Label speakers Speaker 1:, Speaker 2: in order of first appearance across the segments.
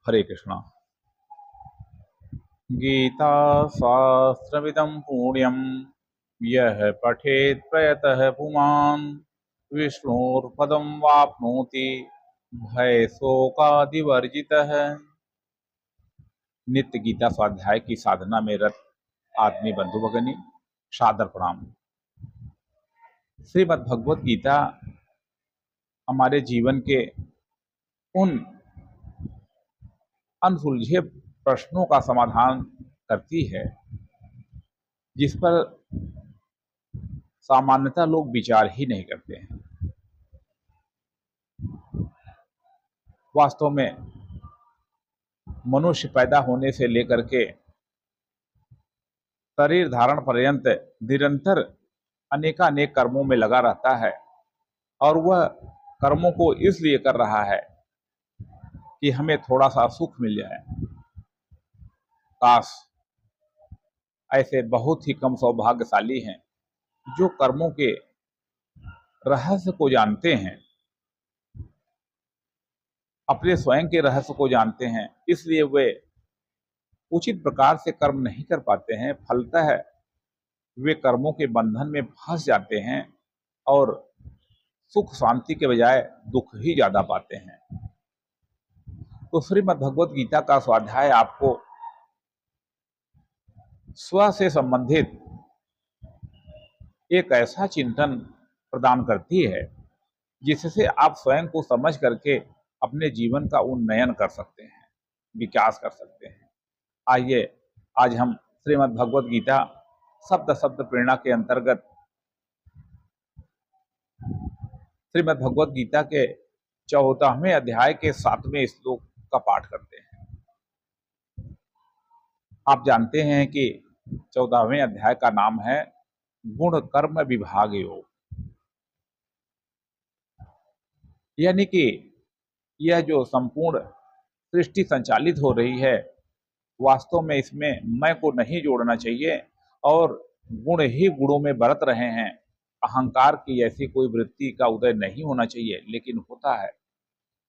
Speaker 1: हरे कृष्णा। गीता शास्त्रविदं पुण्यं यः पठेत् प्रयतः पुमान् विष्णोर्पदं वाप्नोति भयशोकादिवर्जितः। नित्य गीता स्वाध्याय की साधना में रत आदमी बंधु भगनी सादर प्रणाम। श्रीमद् भगवत गीता हमारे जीवन के उन अनसुलझे प्रश्नों का समाधान करती है जिस पर सामान्यतः लोग विचार ही नहीं करते हैं। वास्तव में मनुष्य पैदा होने से लेकर के शरीर धारण पर्यंत निरंतर अनेकानेक कर्मों में लगा रहता है और वह कर्मों को इसलिए कर रहा है कि हमें थोड़ा सा सुख मिल जाए। काश ऐसे बहुत ही कम सौभाग्यशाली हैं जो कर्मों के रहस्य को जानते हैं, अपने स्वयं के रहस्य को जानते हैं, इसलिए वे उचित प्रकार से कर्म नहीं कर पाते हैं। फलतः वे कर्मों के बंधन में फंस जाते हैं और सुख शांति के बजाय दुख ही ज्यादा पाते हैं। तो श्रीमद् भगवत गीता का स्वाध्याय आपको स्व से संबंधित एक ऐसा चिंतन प्रदान करती है जिससे आप स्वयं को समझ करके अपने जीवन का उन्नयन कर सकते हैं, विकास कर सकते हैं। आइए आज हम श्रीमद् भगवत गीता शब्द शब्द प्रेरणा के अंतर्गत श्रीमद् भगवत गीता के 14वें अध्याय के 7वें श्लोक का पाठ करते हैं। आप जानते हैं कि 14वें अध्याय का नाम है गुण कर्म विभाग योग, यानी कि यह जो संपूर्ण सृष्टि संचालित हो रही है, वास्तव में इसमें मैं को नहीं जोड़ना चाहिए और गुण ही गुणों में बरत रहे हैं। अहंकार की ऐसी कोई वृत्ति का उदय नहीं होना चाहिए, लेकिन होता है।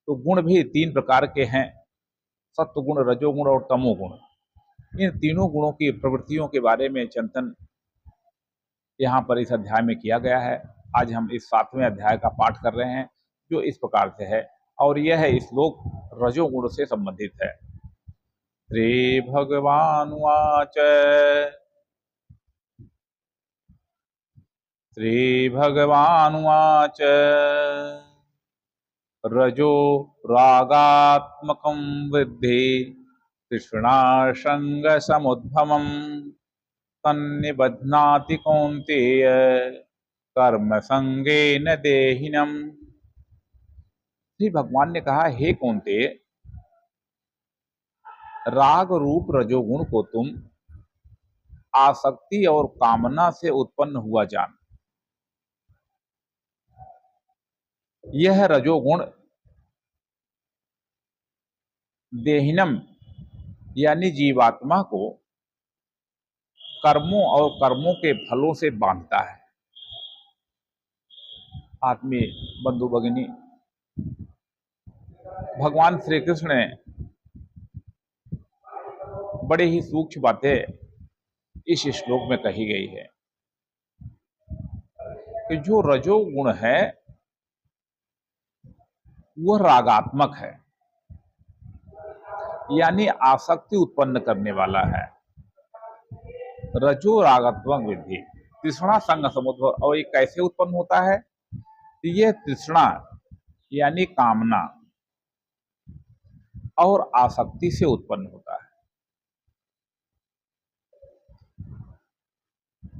Speaker 1: तो गुण भी 3 प्रकार के हैं, सत्वगुण, रजोगुण और तमोगुण। इन तीनों गुणों की प्रवृत्तियों के बारे में चिंतन यहाँ पर इस अध्याय में किया गया है। आज हम इस 7वें अध्याय का पाठ कर रहे हैं जो इस प्रकार से है, और यह है श्लोक रजोगुण से संबंधित है। श्री भगवानुवाच रजो रागात्मकं विद्धि तृष्णासंगसमुद्भवम् तन्निबध्नाति कौन्तेय कर्म संगेन देहिनम्। श्री भगवान ने कहा, हे कौन्तेय, राग रूप रजोगुण को तुम आसक्ति और कामना से उत्पन्न हुआ जान। यह रजोगुण देहिनम यानी जीवात्मा को कर्मों और कर्मों के फलों से बांधता है। आत्मीय बंधु भगिनी, भगवान श्री कृष्ण ने बड़े ही सूक्ष्म बातें इस श्लोक में कही गई है कि जो रजोगुण है वह रागात्मक है, यानी आसक्ति उत्पन्न करने वाला है। रजो रागात्मक विधि तृष्णा संग समुद्भव। और ये कैसे उत्पन्न होता है? यह तृष्णा यानी कामना और आसक्ति से उत्पन्न होता है।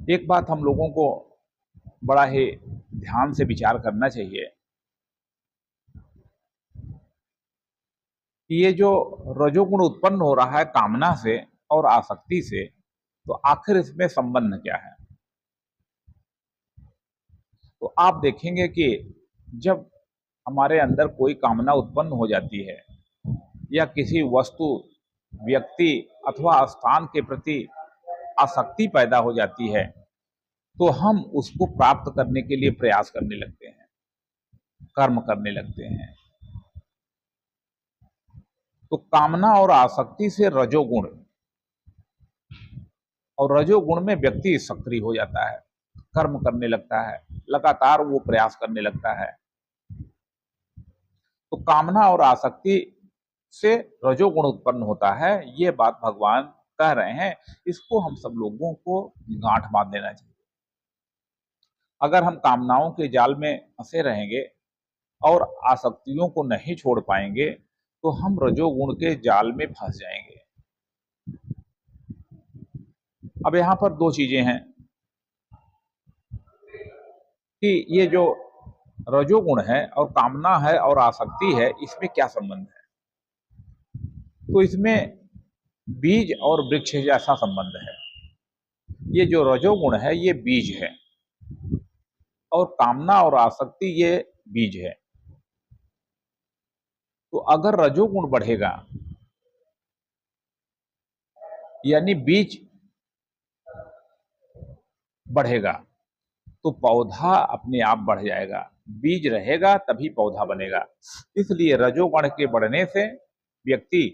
Speaker 1: एक बात हम लोगों को बड़ा ही ध्यान से विचार करना चाहिए कि ये जो रजोगुण उत्पन्न हो रहा है कामना से और आसक्ति से, तो आखिर इसमें संबंध क्या है? तो आप देखेंगे कि जब हमारे अंदर कोई कामना उत्पन्न हो जाती है या किसी वस्तु, व्यक्ति अथवा स्थान के प्रति आसक्ति पैदा हो जाती है, तो हम उसको प्राप्त करने के लिए प्रयास करने लगते हैं, कर्म करने लगते हैं। तो कामना और आसक्ति से रजोगुण, और रजोगुण में व्यक्ति सक्रिय हो जाता है, कर्म करने लगता है, लगातार वो प्रयास करने लगता है। तो कामना और आसक्ति से रजोगुण उत्पन्न होता है, ये बात भगवान कह रहे हैं। इसको हम सब लोगों को गांठ बांध लेना चाहिए। अगर हम कामनाओं के जाल में फंसे रहेंगे और आसक्तियों को नहीं छोड़ पाएंगे तो हम रजोगुण के जाल में फंस जाएंगे। अब यहाँ पर दो चीजें हैं कि ये जो रजोगुण है और कामना है और आसक्ति है, इसमें क्या संबंध है। तो इसमें बीज और वृक्ष जैसा संबंध है। ये जो रजोगुण है ये बीज है और कामना और आसक्ति ये बीज है। तो अगर रजोगुण बढ़ेगा यानी बीज बढ़ेगा तो पौधा अपने आप बढ़ जाएगा। बीज रहेगा तभी पौधा बनेगा। इसलिए रजोगुण के बढ़ने से व्यक्ति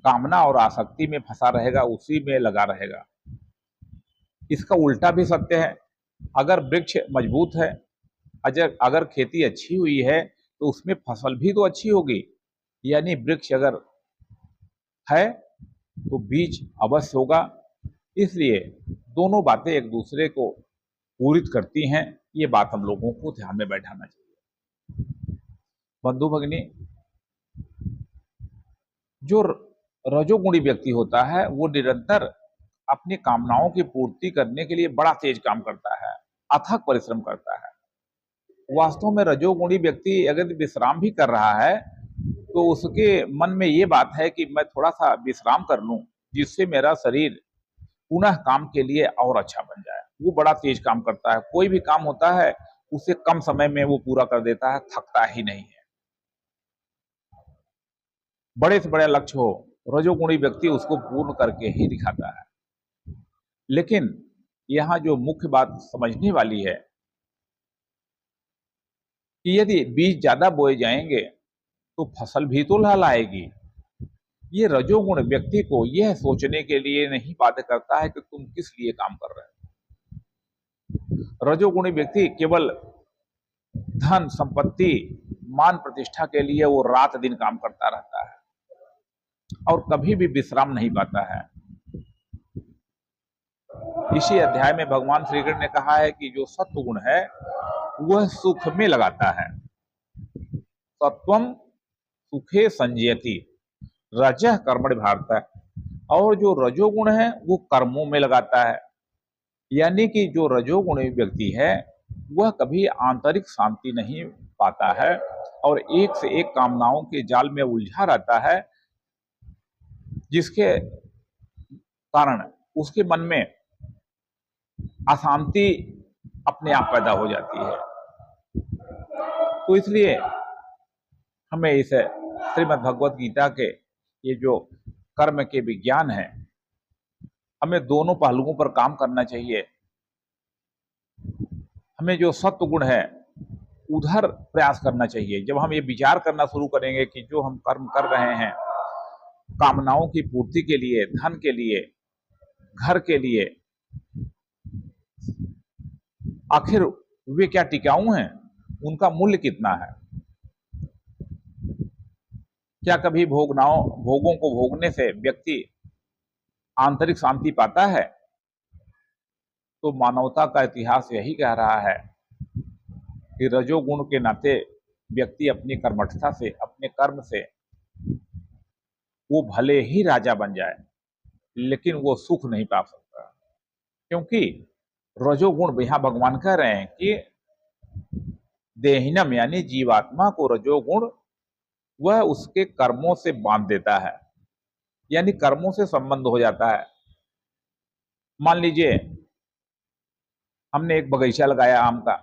Speaker 1: कामना और आसक्ति में फंसा रहेगा, उसी में लगा रहेगा। इसका उल्टा भी सत्य है। अगर वृक्ष मजबूत है, अगर खेती अच्छी हुई है तो उसमें फसल भी तो अच्छी होगी। यानी वृक्ष अगर है तो बीज अवश्य होगा। इसलिए दोनों बातें एक दूसरे को पूरित करती हैं। ये बात हम लोगों को ध्यान में बैठाना चाहिए। बंधु भगिनी, जो रजोगुणी व्यक्ति होता है वो निरंतर अपनी कामनाओं की पूर्ति करने के लिए बड़ा तेज काम करता है, अथक परिश्रम करता है। वास्तव में रजोगुणी व्यक्ति अगर विश्राम भी कर रहा है तो उसके मन में ये बात है कि मैं थोड़ा सा विश्राम कर लूं जिससे मेरा शरीर पुनः काम के लिए और अच्छा बन जाए। वो बड़ा तेज काम करता है। कोई भी काम होता है उसे कम समय में वो पूरा कर देता है, थकता ही नहीं है। बड़े से बड़े लक्ष्य हो, रजोगुणी व्यक्ति उसको पूर्ण करके ही दिखाता है। लेकिन यहाँ जो मुख्य बात समझने वाली है कि यदि बीज ज्यादा बोए जाएंगे तो फसल भी तो लहलहाएगी। ये रजोगुण व्यक्ति को यह सोचने के लिए नहीं बाध्य करता है कि तुम किस लिए काम कर रहे हो। रजोगुणी व्यक्ति केवल धन संपत्ति मान प्रतिष्ठा के लिए वो रात दिन काम करता रहता है और कभी भी विश्राम नहीं पाता है। इसी अध्याय में भगवान श्री कृष्ण ने कहा है कि जो सत्व गुण है वह सुख में लगाता है। सत्वम सुखे संजयति रजः कर्मणि भारत। और जो रजोगुण है वो कर्मों में लगाता है। यानी कि जो रजोगुणी व्यक्ति है वह कभी आंतरिक शांति नहीं पाता है और एक से एक कामनाओं के जाल में उलझा रहता है, जिसके कारण उसके मन में अशांति अपने आप पैदा हो जाती है। तो इसलिए हमें इस श्रीमद् भगवत गीता के ये जो कर्म के विज्ञान है, हमें दोनों पहलुओं पर काम करना चाहिए। हमें जो सत्व गुण है उधर प्रयास करना चाहिए। जब हम ये विचार करना शुरू करेंगे कि जो हम कर्म कर रहे हैं कामनाओं की पूर्ति के लिए, धन के लिए, घर के लिए, आखिर वे क्या टिकाऊ हैं, उनका मूल्य कितना है। क्या कभी भोगों को भोगने से व्यक्ति आंतरिक शांति पाता है। तो मानवता का इतिहास यही कह रहा है कि रजोगुण के नाते व्यक्ति अपनी कर्मठता से, अपने कर्म से वो भले ही राजा बन जाए लेकिन वो सुख नहीं पा सकता। क्योंकि रजोगुण, यहां भगवान कह रहे हैं कि देहिनम यानी जीवात्मा को रजोगुण वह उसके कर्मों से बांध देता है, यानी कर्मों से संबंध हो जाता है। मान लीजिए हमने एक बगीचा लगाया आम का,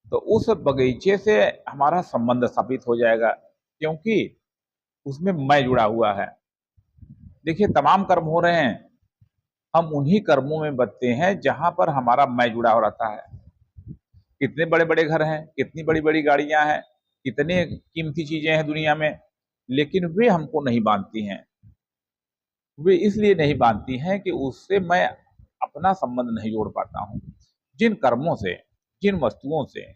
Speaker 1: तो उस बगीचे से हमारा संबंध स्थापित हो जाएगा क्योंकि उसमें मैं जुड़ा हुआ है। देखिए तमाम कर्म हो रहे हैं, हम उन्हीं कर्मों में बचते हैं जहां पर हमारा मैं जुड़ा हो रहता है। कितने बड़े बड़े घर हैं, कितनी बड़ी बड़ी गाड़ियां हैं, कितने कीमती चीजें हैं दुनिया में, लेकिन वे हमको नहीं बांधती हैं। वे इसलिए नहीं बांधती हैं कि उससे मैं अपना संबंध नहीं जोड़ पाता हूँ। जिन कर्मों से, जिन वस्तुओं से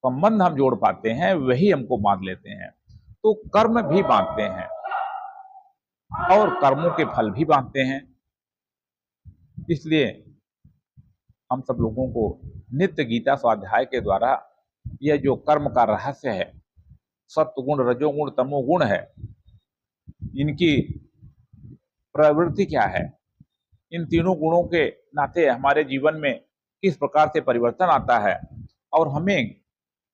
Speaker 1: संबंध हम जोड़ पाते हैं वही हमको बांध लेते हैं। तो कर्म भी बांधते हैं और कर्मों के फल भी बांधते हैं। इसलिए हम सब लोगों को नित्य गीता स्वाध्याय के द्वारा यह जो कर्म का रहस्य है, सत्वगुण, रजोगुण, तमोगुण है, इनकी प्रवृत्ति क्या है, इन तीनों गुणों के नाते हमारे जीवन में किस प्रकार से परिवर्तन आता है और हमें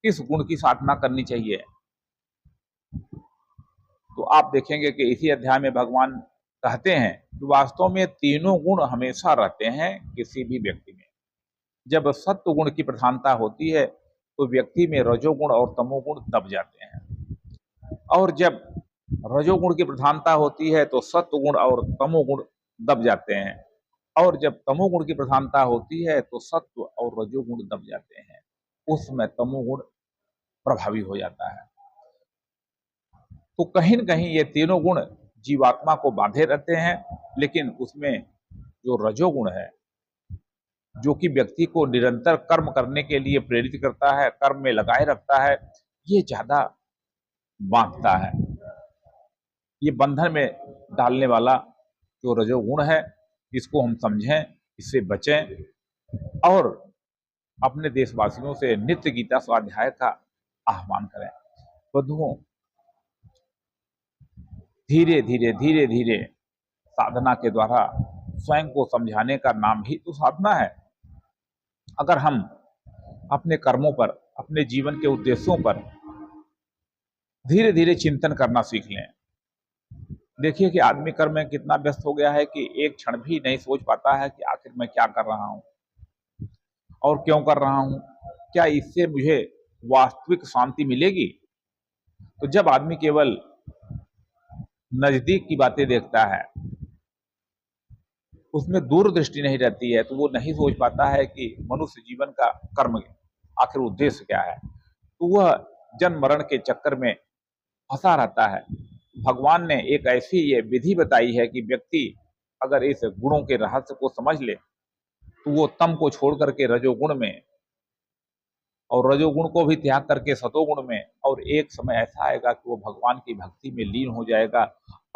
Speaker 1: किस गुण की साधना करनी चाहिए, तो आप देखेंगे कि इसी अध्याय में भगवान कहते हैं कि वास्तव में तीनों गुण हमेशा रहते हैं किसी भी व्यक्ति में। जब सत्व गुण की प्रधानता होती है तो व्यक्ति में रजोगुण और तमोगुण दब जाते हैं, और जब रजोगुण की प्रधानता होती है तो सत्व गुण और तमोगुण दब जाते हैं, और जब तमोगुण की प्रधानता होती है तो सत्व और रजोगुण दब जाते हैं। उस समय तमोगुण प्रभावी हो जाता है। तो कहीं न कहीं ये तीनों गुण जीवात्मा को बांधे रहते हैं, लेकिन उसमें जो रजोगुण है, जो कि व्यक्ति को निरंतर कर्म करने के लिए प्रेरित करता है, कर्म में लगाए रखता है, ये ज्यादा बांधता है। ये बंधन में डालने वाला जो रजोगुण है, इसको हम समझें, इससे बचें और अपने देशवासियों से नित्य गीता स्वाध्याय का आह्वान करें। बंधुओं, धीरे धीरे धीरे धीरे साधना के द्वारा स्वयं को समझाने का नाम ही तो साधना है। अगर हम अपने कर्मों पर, अपने जीवन के उद्देश्यों पर धीरे धीरे चिंतन करना सीख लें। देखिए कि आदमी कर्म में कितना व्यस्त हो गया है कि एक क्षण भी नहीं सोच पाता है कि आखिर मैं क्या कर रहा हूं और क्यों कर रहा हूं, क्या इससे मुझे वास्तविक शांति मिलेगी। तो जब आदमी केवल नजदीक की बातें देखता है, उसमें दूरदृष्टि नहीं रहती है, तो वो नहीं सोच पाता है कि मनुष्य जीवन का कर्म आखिर उद्देश्य क्या है। तो वह जन्म मरण के चक्कर में फंसा रहता है। भगवान ने एक ऐसी ये विधि बताई है कि व्यक्ति अगर इस गुणों के रहस्य को समझ ले तो वो तम को छोड़ करके रजोगुण में और रजोगुण को भी त्याग करके सतोगुण में, और एक समय ऐसा आएगा कि वो भगवान की भक्ति में लीन हो जाएगा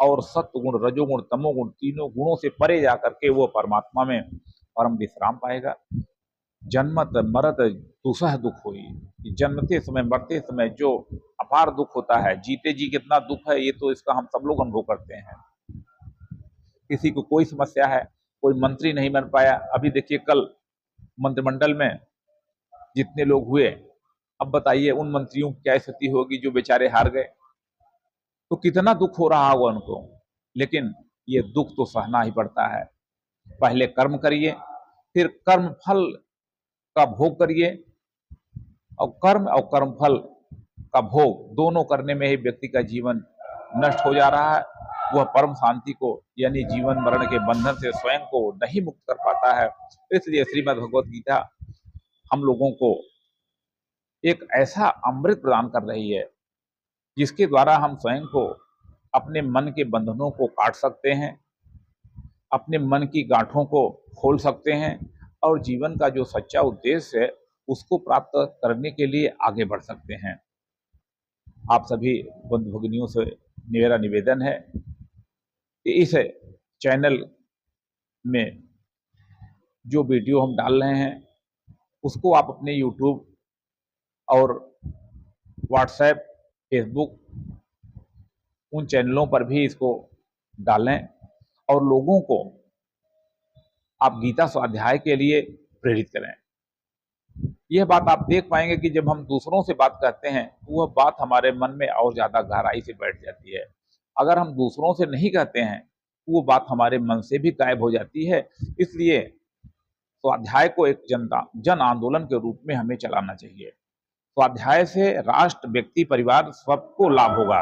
Speaker 1: और सत्वगुण, रजोगुण, तमोगुण तीनों गुणों से परे जाकर के वो परमात्मा में परम विश्राम पाएगा। जन्मत मरत दुसह दुख हुई, जन्मते समय मरते समय जो अपार दुख होता है, जीते जी कितना दुख है, ये तो इसका हम सब लोग अनुभव करते हैं। किसी को कोई समस्या है, कोई मंत्री नहीं बन पाया, अभी देखिए कल मंत्रिमंडल में जितने लोग हुए, अब बताइए उन मंत्रियों की क्या स्थिति होगी जो बेचारे हार गए। तो कितना दुख हो रहा होगा उनको, लेकिन ये दुख तो सहना ही पड़ता है। पहले कर्म करिए, फिर कर्म फल का भोग करिए, और कर्म और कर्मफल का भोग दोनों करने में ही व्यक्ति का जीवन नष्ट हो जा रहा है। वह परम शांति को यानी जीवन मरण के बंधन से स्वयं को नहीं मुक्त कर पाता है। इसलिए श्रीमद् भगवत गीता हम लोगों को एक ऐसा अमृत प्रदान कर रही है जिसके द्वारा हम स्वयं को अपने मन के बंधनों को काट सकते हैं, अपने मन की गांठों को खोल सकते हैं और जीवन का जो सच्चा उद्देश्य है उसको प्राप्त करने के लिए आगे बढ़ सकते हैं। आप सभी बंधु भगिनियों से मेरा निवेदन है कि इस चैनल में जो वीडियो हम डाल रहे हैं उसको आप अपने YouTube और WhatsApp, Facebook उन चैनलों पर भी इसको डालें और लोगों को आप गीता स्वाध्याय के लिए प्रेरित करें। यह बात आप देख पाएंगे कि जब हम दूसरों से बात करते हैं तो वह बात हमारे मन में और ज्यादा गहराई से बैठ जाती है। अगर हम दूसरों से नहीं कहते हैं तो वो बात हमारे मन से भी गायब हो जाती है। इसलिए स्वाध्याय को एक जन आंदोलन के रूप में हमें चलाना चाहिए। स्वाध्याय से राष्ट्र, व्यक्ति, परिवार सबको लाभ होगा।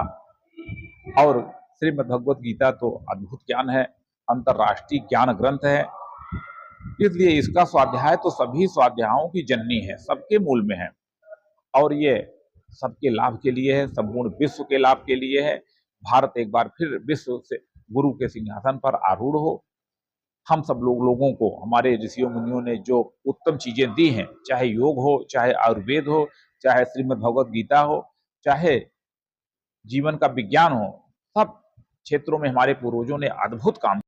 Speaker 1: और श्रीमद् भगवत गीता तो अद्भुत ज्ञान है, अंतरराष्ट्रीय ज्ञान ग्रंथ है, इसलिए इसका स्वाध्याय तो सभी स्वाध्यायों की जननी है, सबके मूल में है। और ये सबके लाभ के लिए है, संपूर्ण विश्व के लाभ के लिए है। भारत एक बार फिर विश्व से गुरु के सिंहासन पर आरूढ़ हो। हम सब लोगों को हमारे ऋषियों मुनियों ने जो उत्तम चीजें दी हैं, चाहे योग हो, चाहे आयुर्वेद हो, चाहे श्रीमद् भगवत गीता हो, चाहे जीवन का विज्ञान हो, सब क्षेत्रों में हमारे पूर्वजों ने अद्भुत काम